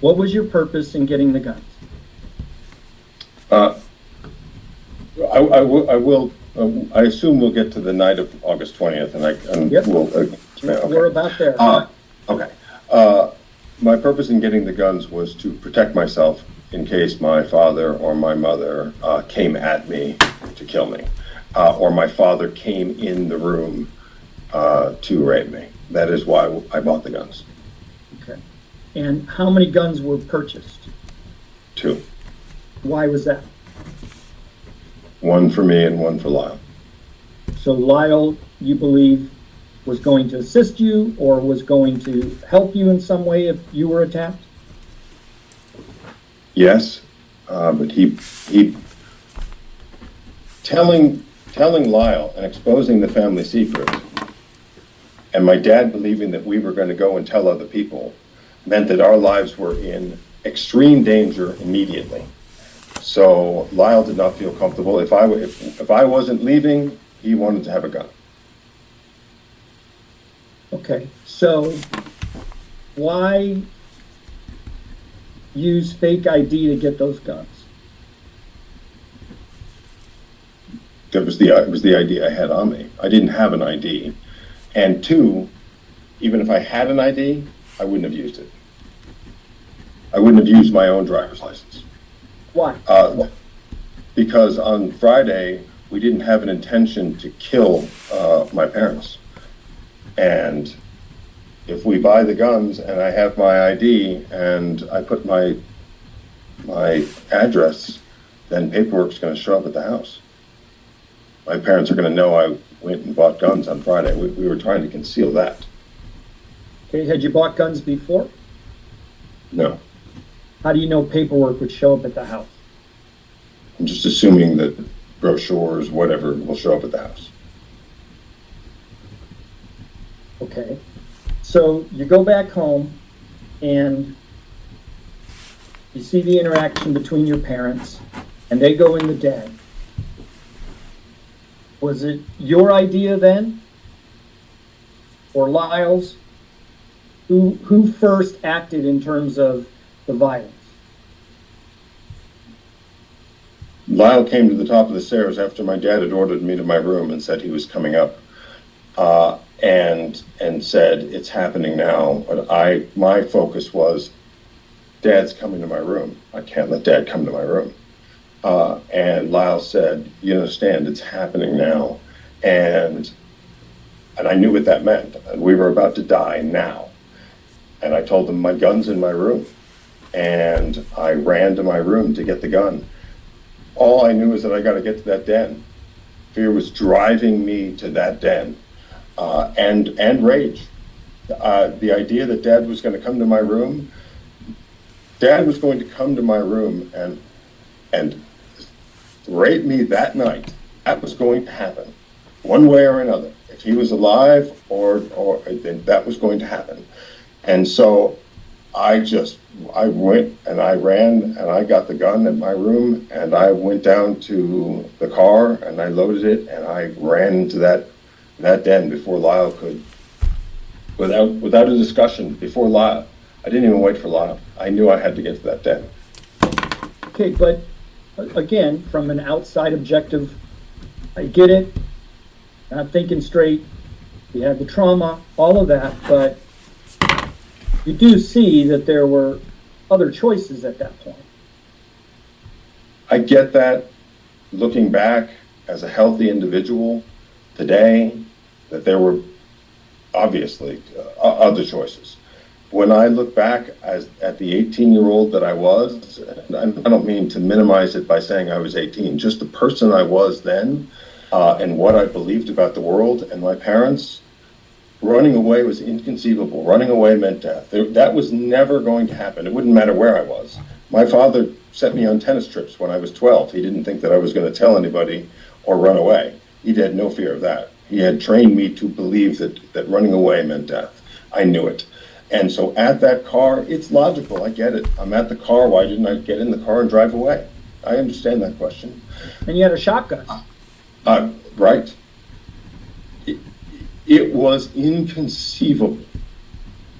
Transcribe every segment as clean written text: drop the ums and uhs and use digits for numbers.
What was your purpose in getting the guns? I assume we'll get to the night of August 20th, and Yep. okay. We're about there. Okay. My purpose in getting the guns was to protect myself in case my father or my mother came at me to kill me, or my father came in the room to rape me. That is why I bought the guns. Okay. And how many guns were purchased? 2. Why was that? One for me and one for Lyle. So Lyle, you believe, was going to assist you or was going to help you in some way if you were attacked? Yes, but he telling Lyle and exposing the family secret, and my dad believing that we were going to go and tell other people, meant that our lives were in extreme danger immediately. So Lyle did not feel comfortable. If I wasn't leaving, he wanted to have a gun. Okay, so why use fake ID to get those guns? It was the ID I had on me. I didn't have an ID. And 2, even if I had an ID, I wouldn't have used it. I wouldn't have used my own driver's license. Why? Because on Friday, we didn't have an intention to kill my parents. And if we buy the guns and I have my ID and I put my address, then paperwork's going to show up at the house. My parents are going to know I went and bought guns on Friday. We were trying to conceal that. Okay, had you bought guns before? No. How do you know paperwork would show up at the house? I'm just assuming that brochures, whatever, will show up at the house. Okay, so you go back home and you see the interaction between your parents and they go in the den. Was it your idea then? Or Lyle's? Who first acted in terms of the violence? Lyle came to the top of the stairs after my dad had ordered me to my room and said he was coming up, and said it's happening now. But my focus was, Dad's coming to my room. I can't let Dad come to my room. And Lyle said, you understand, it's happening now, and I knew what that meant. We were about to die now. And I told him my gun's in my room, and I ran to my room to get the gun. All I knew is that I got to get to that den. Fear was driving me to that den, and rage. The idea that Dad was going to come to my room, Dad was going to come to my room and rape me that night. That was going to happen, one way or another. If he was alive, or then that was going to happen. And so I went and I ran and I got the gun in my room and I went down to the car and I loaded it and I ran into that den before Lyle could, without a discussion, before Lyle. I didn't even wait for Lyle. I knew I had to get to that den. Okay, but again, from an outside objective, I get it, not thinking straight, you had the trauma, all of that, but you do see that there were other choices at that point. I get that, looking back as a healthy individual today, that there were obviously other choices. When I look back at the 18-year-old that I was, and I don't mean to minimize it by saying I was 18, just the person I was then, and what I believed about the world and my parents, running away was inconceivable. Running away meant death. That was never going to happen. It wouldn't matter where I was. My father sent me on tennis trips when I was 12. He didn't think that I was going to tell anybody or run away. He had no fear of that. He had trained me to believe that running away meant death. I knew it. And so at that car, it's logical. I get it. I'm at the car. Why didn't I get in the car and drive away? I understand that question. And you had a shotgun. Right. It was inconceivable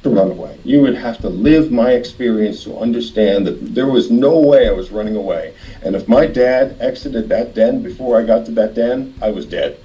to run away. You would have to live my experience to understand that there was no way I was running away. And if my dad exited that den before I got to that den, I was dead.